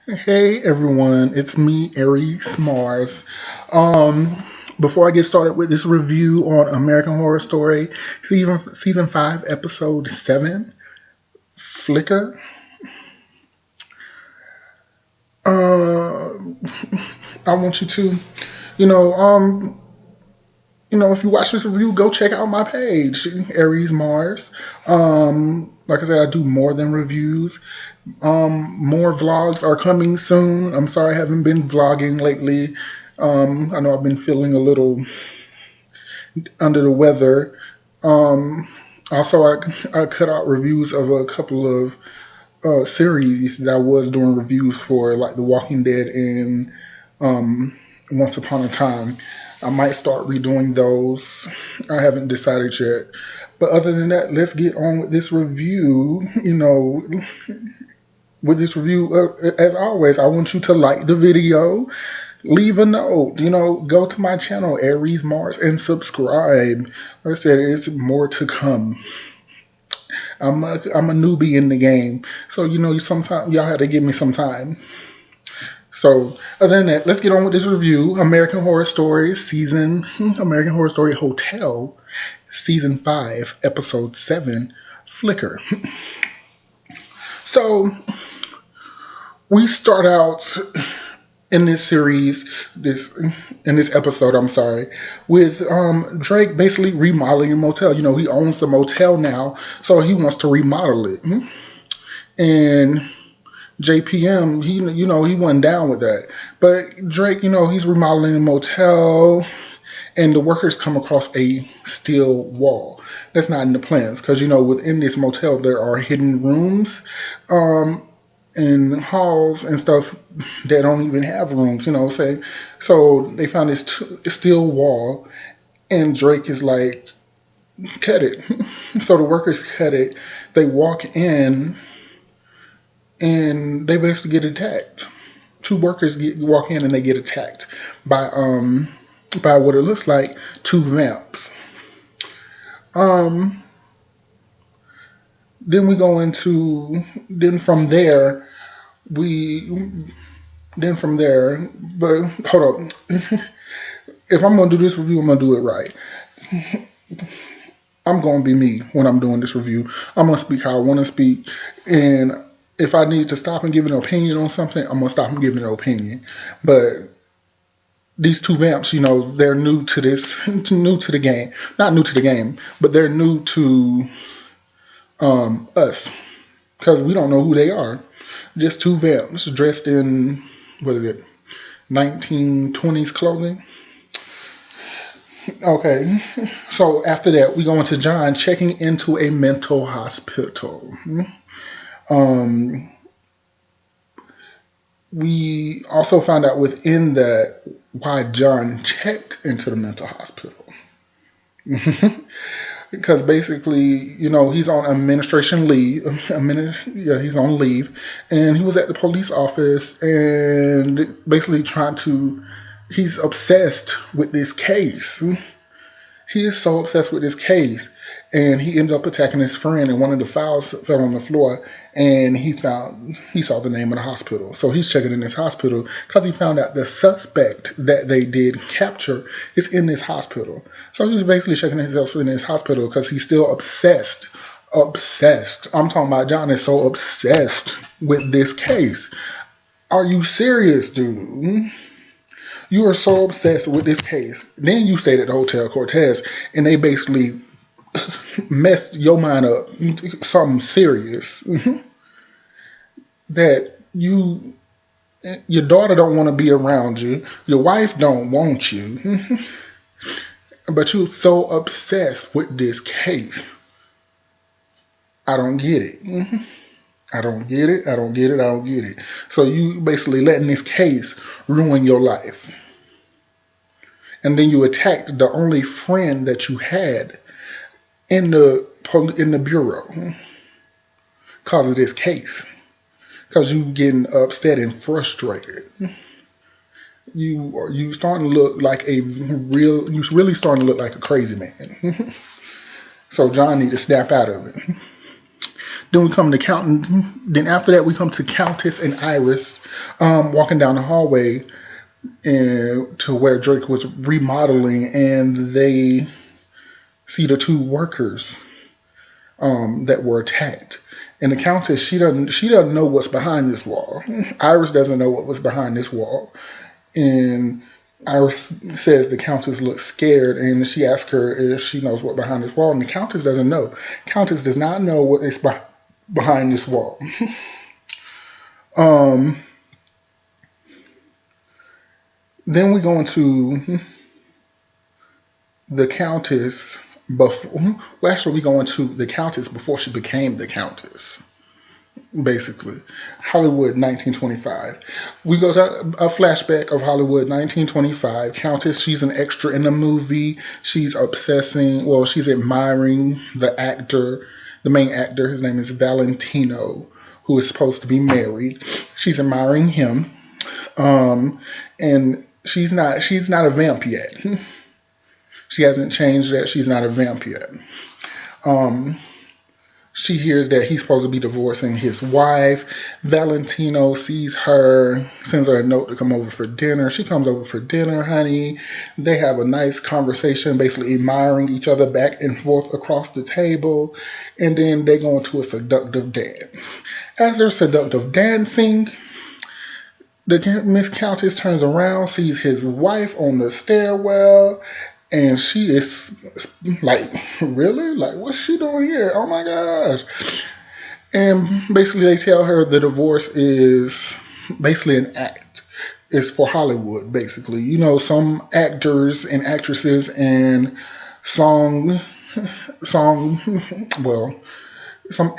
Hey everyone, it's me, Aries Mars. Um, Before I get started with this review on American Horror Story, season 5, episode 7, Flicker. Uh, I want you to, you know, um, if you watch this review, go check out my page, Aries Mars. Like I said, I do more than reviews. More vlogs are coming soon. I'm sorry I haven't been vlogging lately. I know I've been feeling a little under the weather. Um, Also, I cut out reviews of a couple of series that I was doing reviews for, like The Walking Dead and Once Upon a Time. I might start redoing those. I haven't decided yet. But other than that, let's get on with this review. As always, I want you to like the video, leave a note, go to my channel, Aries Mars, and subscribe. Like I said, there's more to come. I'm a newbie in the game, so sometimes y'all have to give me some time. So other than that, let's get on with this review. American Horror Story Hotel, season 5, episode 7, Flicker. So we start out in this series, in this episode, I'm sorry, with Drake basically remodeling a motel. He owns the motel now, so he wants to remodel it. And JPM, he wasn't down with that. But Drake, he's remodeling the motel, and the workers come across a steel wall. That's not in the plans, because within this motel there are hidden rooms. And halls and stuff that don't even have rooms, say. So they found this steel wall, and Drake is like, cut it. So the workers cut it. They walk in, and they basically get attacked. Two workers walk in, and they get attacked by what it looks like two vamps. Then we go into from there. But hold up. If I'm gonna do this review, I'm gonna do it right. I'm gonna be me when I'm doing this review. I'm gonna speak how I want to speak, and if I need to stop and give an opinion on something, I'm gonna stop and give an opinion. But these two vamps, they're new to this, new to the game. Not new to the game, but they're new to us, because we don't know who they are. Just two vamps dressed in, what is it, 1920s clothing. Okay, so after that, we go into John checking into a mental hospital. We also found out within that why John checked into the mental hospital. Because basically, he's on administration leave. He's on leave, and he was at the police office, and basically he's obsessed with this case. He is so obsessed with this case, and he ended up attacking his friend, and one of the files fell on the floor, and he saw the name of the hospital. So he's checking in this hospital because he found out the suspect that they did capture is in this hospital. So he's basically checking himself in this hospital because he's still obsessed. I'm talking about John is so obsessed with this case. Are you serious, dude? You are so obsessed with this case. Then you stayed at the Hotel Cortez, and they basically messed your mind up. Something serious. That your daughter don't want to be around you. Your wife don't want you. But you're so obsessed with this case. I don't get it. I don't get it. So you basically letting this case ruin your life. And then you attacked the only friend that you had in the bureau because of this case. Because you getting upset and frustrated. You starting to look like you really starting to look like a crazy man. So John need to snap out of it. Then we come to Then after that, we come to Countess and Iris walking down the hallway and to where Drake was remodeling, and they see the two workers that were attacked. And the Countess, she doesn't know what's behind this wall. Iris doesn't know what was behind this wall, and Iris says the Countess looks scared, and she asks her if she knows what behind this wall, and the Countess doesn't know. Countess does not know what is behind this wall. Then we go into the Countess actually we go into the Countess before she became the Countess. Basically, Hollywood 1925. We go to a flashback of Hollywood 1925. Countess, she's an extra in the movie. She's she's admiring the actor, the main actor. His name is Valentino, who is supposed to be married. She's admiring him. And she's not a vamp yet. She hasn't changed that. She's not a vamp yet. She hears that he's supposed to be divorcing his wife. Valentino sees her, sends her a note to come over for dinner. She comes over for dinner, honey. They have a nice conversation, basically admiring each other back and forth across the table. And then they go into a seductive dance. As they're seductive dancing, the Miss Countess turns around, sees his wife on the stairwell, and she is like, really? Like, what's she doing here? Oh my gosh. And basically they tell her the divorce is basically an act. It's for Hollywood, basically. You know, some actors and actresses and some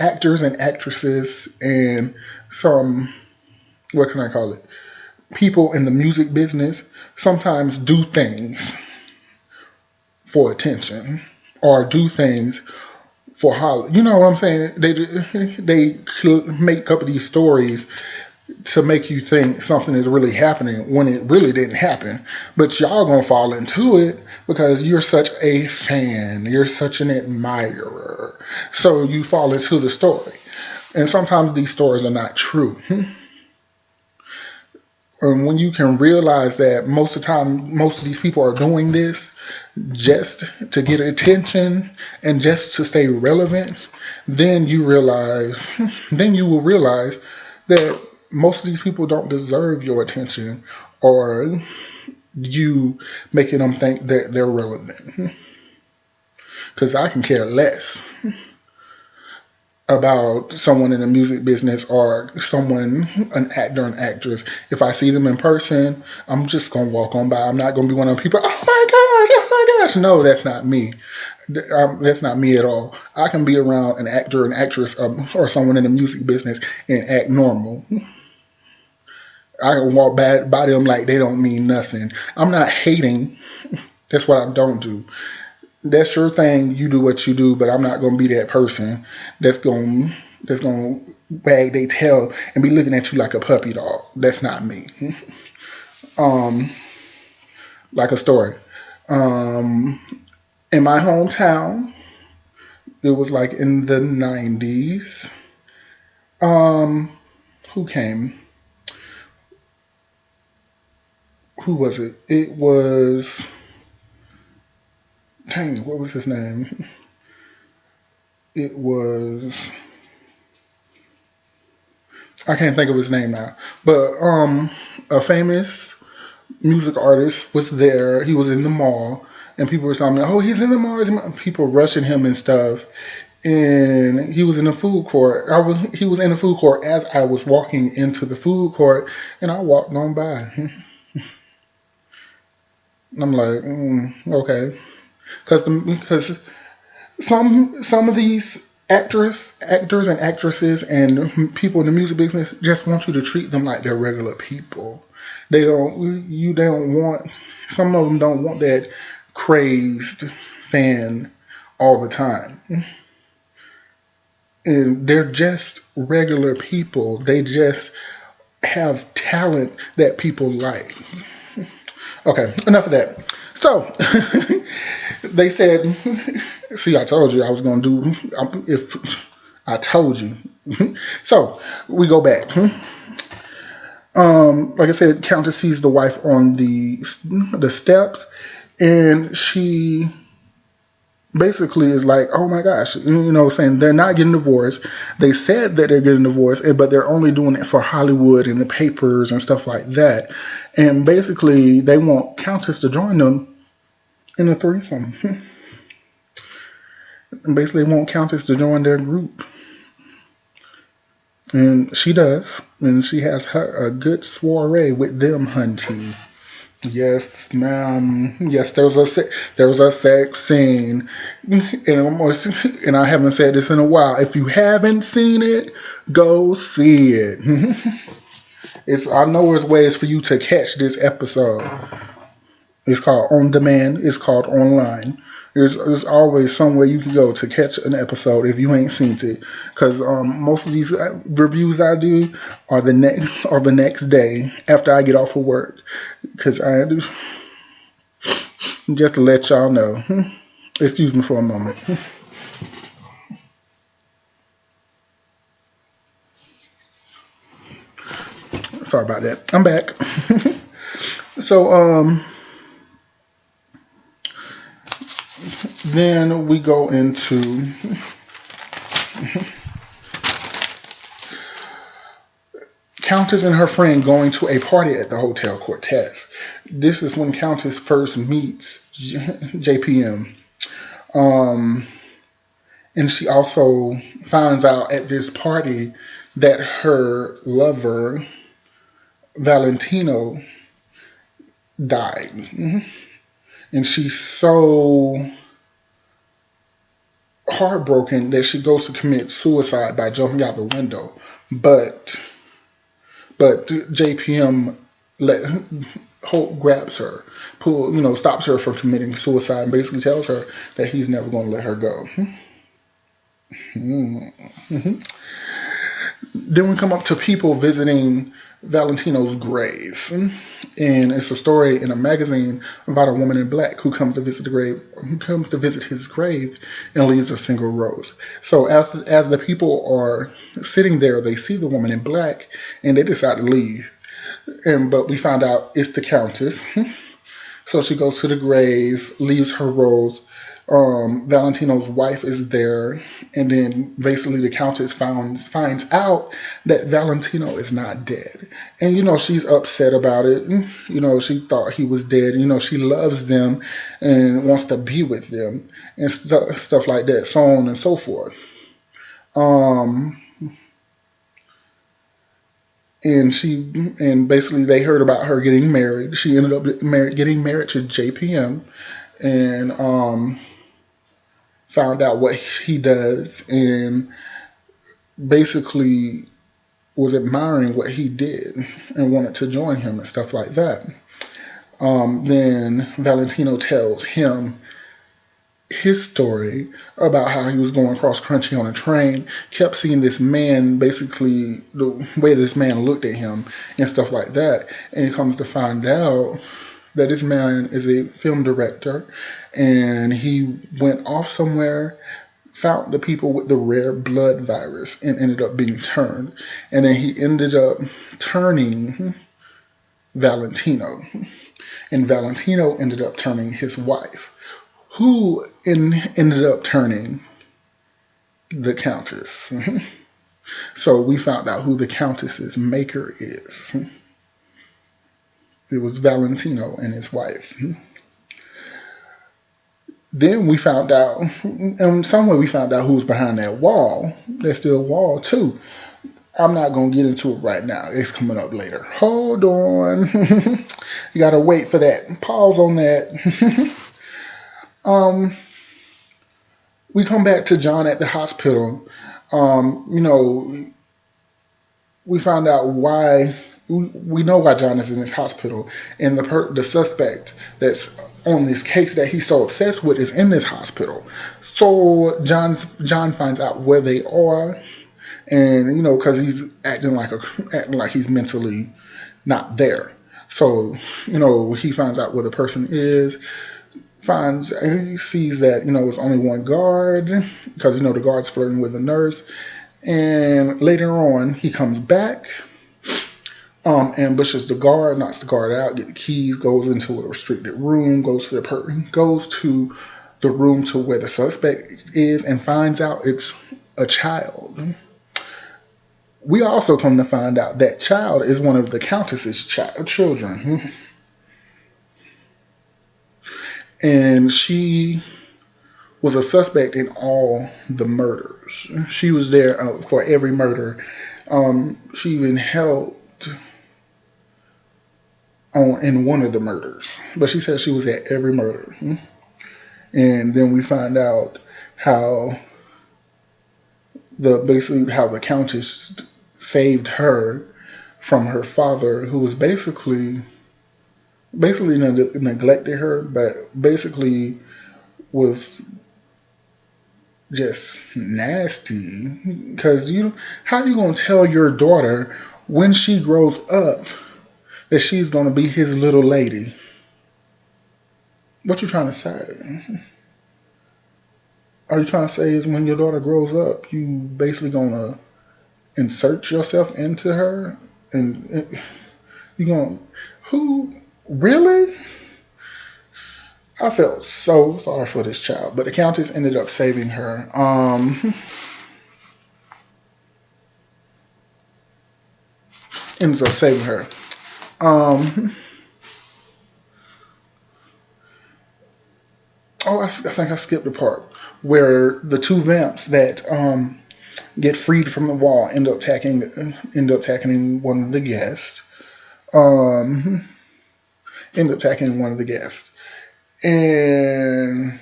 actors and actresses and some, what can I call it? People in the music business sometimes do things for attention or do things for Hollywood. You know what I'm saying? They make up these stories to make you think something is really happening when it really didn't happen. But y'all gonna fall into it because you're such a fan. You're such an admirer. So you fall into the story. And sometimes these stories are not true. And when you can realize that most of the time, most of these people are doing this just to get attention and just to stay relevant, then you will realize that most of these people don't deserve your attention or you making them think that they're relevant. Because I can care less about someone in the music business or an actor and actress. If I see them in person, I'm just going to walk on by. I'm not going to be one of the people, oh my gosh. No, that's not me. That's not me at all. I can be around an actor and actress or someone in the music business and act normal. I can walk by them like they don't mean nothing. I'm not hating. That's what I don't do. That's your thing. You do what you do, but I'm not going to be that person that's going to wag their tail and be looking at you like a puppy dog. That's not me. Like a story. In my hometown, it was like in the 90s. Who came? Who was it? It was... Dang, what was his name? It was... I can't think of his name now. But a famous music artist was there. He was in the mall. And people were telling me, oh, he's in the mall. People rushing him and stuff. And he was in the food court. He was in the food court as I was walking into the food court. And I walked on by. And I'm like, okay. Because some of these actors and actresses and people in the music business just want you to treat them like they're regular people. Some of them don't want that crazed fan all the time. And they're just regular people. They just have talent that people like. Okay, enough of that. So, they said, see, I told you I was going to do, I told you. So we go back. Like I said, Countess sees the wife on the steps, and she basically is like, oh my gosh, saying they're not getting divorced. They said that they're getting divorced, but they're only doing it for Hollywood and the papers and stuff like that. And basically, they want Countess to join them in a threesome. And basically, they want Countess to join their group. And she does. And she has a good soiree with them, hunty. Yes, ma'am. Yes, there was a sex scene, and I haven't said this in a while. If you haven't seen it, go see it. I know there's ways for you to catch this episode. It's called on demand. It's called online. There's always somewhere you can go to catch an episode if you ain't seen it. Because most of these reviews I do are the next day after I get off of work. Because I do, just to let y'all know. Excuse me for a moment. Sorry about that. I'm back. So then we go into Countess and her friend going to a party at the Hotel Cortez. This is when Countess first meets JPM. And she also finds out at this party that her lover, Valentino, died. And she's so heartbroken that she goes to commit suicide by jumping out the window. But JPM grabs her, stops her from committing suicide, and basically tells her that he's never going to let her go. Then we come up to people visiting Valentino's grave, and it's a story in a magazine about a woman in black who comes to visit his grave and leaves a single rose. So as the people are sitting there, they see the woman in black and they decide to leave. But we find out it's the Countess. So she goes to the grave, leaves her rose. Valentino's wife is there, and then basically the Countess finds out that Valentino is not dead. And she's upset about it. She thought he was dead. She loves them and wants to be with them and stuff like that, so on and so forth. And basically they heard about her getting married. She ended up getting married to JPM, and found out what he does, and basically was admiring what he did and wanted to join him and stuff like that. Then Valentino tells him his story about how he was going cross country on a train, kept seeing this man, basically the way this man looked at him and stuff like that, and he comes to find out that this man is a film director, and he went off somewhere, found the people with the rare blood virus, and ended up being turned. And then he ended up turning Valentino. And Valentino ended up turning his wife, who ended up turning the Countess. So we found out who the Countess's maker is. It was Valentino and his wife. Then we found out, in some way we found out who was behind that wall. There's still a wall too. I'm not going to get into it right now. It's coming up later. Hold on. You got to wait for that. Pause on that. We come back to John at the hospital. We found out why. We know why John is in this hospital, and the suspect that's on this case that he's so obsessed with is in this hospital. So John finds out where they are, and because he's acting like he's mentally not there. So he finds out where the person is. He sees that it's only one guard, because the guard's flirting with the nurse, And later on, he comes back, ambushes the guard, knocks the guard out, get the keys, goes into a restricted room, goes to the room to where the suspect is, and finds out it's a child. We also come to find out that child is one of the Countess's children, and she was a suspect in all the murders. She was there for every murder. She even helped in one of the murders, but she said she was at every murder. And then we find out how the Countess saved her from her father, who was basically neglected her, but basically was just nasty. Because how you gonna tell your daughter when she grows up that she's gonna be his little lady? What you trying to say? Are you trying to say is when your daughter grows up, you basically gonna insert yourself into her, and you gonna who really? I felt so sorry for this child, but the Countess ended up saving her. Ends up saving her. I think I skipped the part where the two vamps that get freed from the wall end up attacking one of the guests. End up attacking one of the guests. And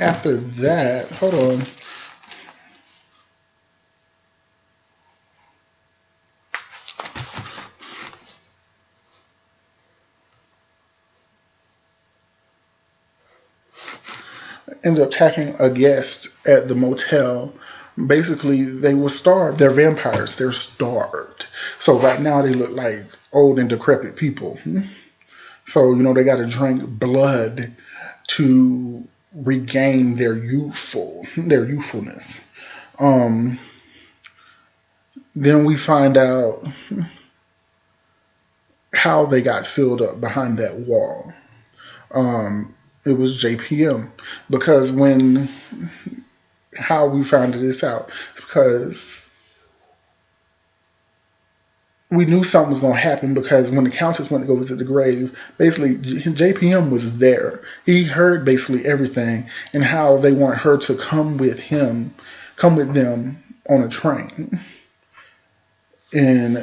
after that, hold on. Ends up attacking a guest at the motel. Basically, they were starved. They're vampires. They're starved. So right now they look like old and decrepit people. So, they got to drink blood to regain their youthfulness. Then we find out how they got sealed up behind that wall. It was JPM, because how we found this out, because we knew something was going to happen, because when the Countess went to go visit the grave, basically JPM was there. He heard basically everything, and how they want her to come with them on a train. And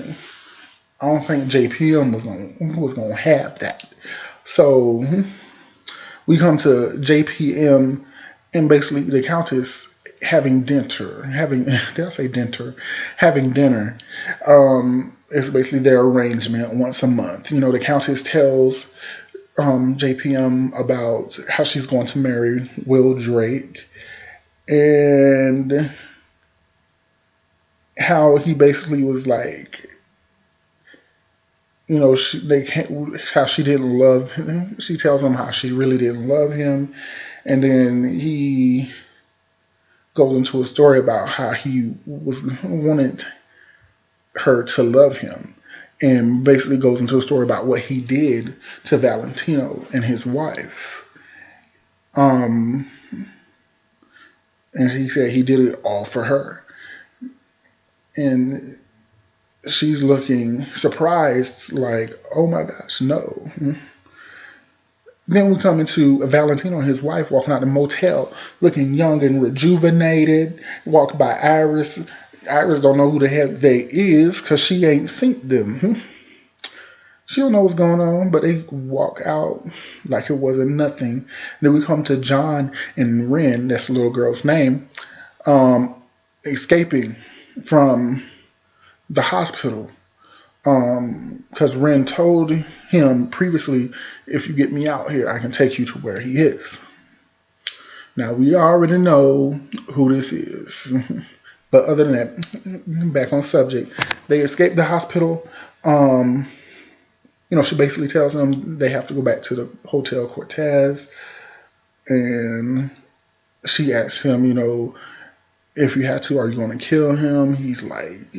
I don't think JPM was going to have that. So we come to JPM and basically the Countess having dinner. Having dinner. It's basically their arrangement once a month. The Countess tells JPM about how she's going to marry Will Drake, and how he basically was like, how she didn't love him. She tells him how she really didn't love him, and then he goes into a story about how he wanted her to love him, and basically goes into a story about what he did to Valentino and his wife. And he said he did it all for her, and she's looking surprised, like, oh my gosh, no. Then we come into Valentino and his wife walking out the motel, looking young and rejuvenated. Walked by Aries. Iris don't know who the heck they is, because she ain't seen them. She don't know what's going on, but they walk out like it wasn't nothing. Then we come to John and Ren, that's the little girl's name, escaping from the hospital. Because Ren told him previously, if you get me out here, I can take you to where he is. Now, we already know who this is. But other than that, back on subject, they escape the hospital. She basically tells them they have to go back to the Hotel Cortez. And she asks him, if you had to, are you going to kill him? He's like,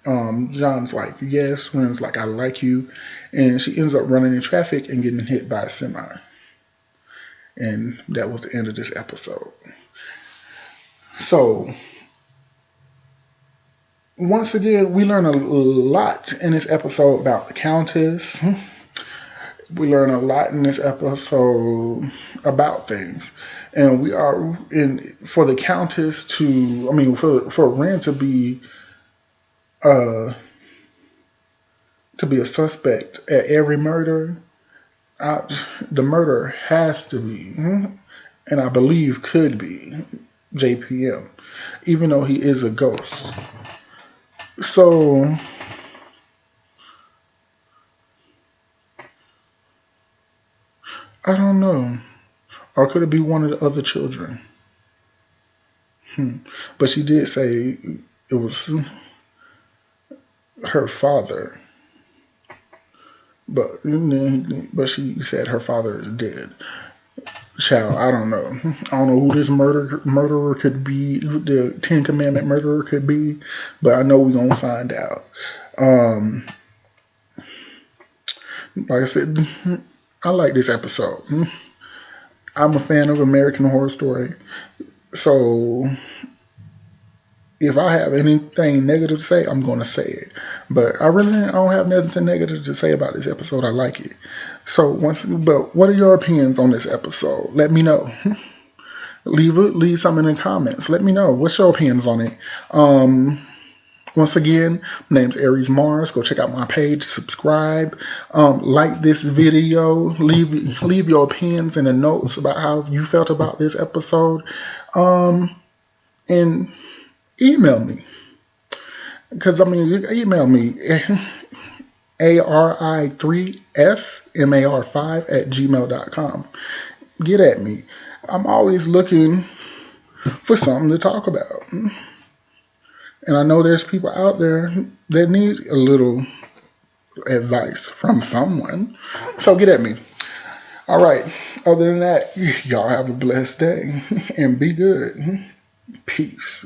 John's like, yes. Ren's like, I like you. And she ends up running in traffic and getting hit by a semi. And that was the end of this episode. So, once again, we learn a lot in this episode about the Countess. We learn a lot in this episode about things. And we are in for the Countess to, I mean, for Ren to be a suspect at every murder. The murder has to be, and I believe could be, JPM, even though he is a ghost. So, I don't know. Or could it be one of the other children? But she did say it was her father. But she said her father is dead. Child, I don't know. I don't know who this murderer could be, who the Ten Commandment murderer could be, but I know we're going to find out. Like I said, I like this episode. I'm a fan of American Horror Story. So if I have anything negative to say, I'm going to say it. But I don't have nothing negative to say about this episode. I like it. So but what are your opinions on this episode? Let me know. Leave some in the comments. Let me know. What's your opinions on it? Once again, my name's Aries Mars. Go check out my page, subscribe, like this video, leave your opinions in the notes about how you felt about this episode, and email me. Because, I mean, you can email me, ARI3SMAR5@gmail.com. Get at me. I'm always looking for something to talk about. And I know there's people out there that need a little advice from someone. So get at me. All right. Other than that, y'all have a blessed day and be good. Peace.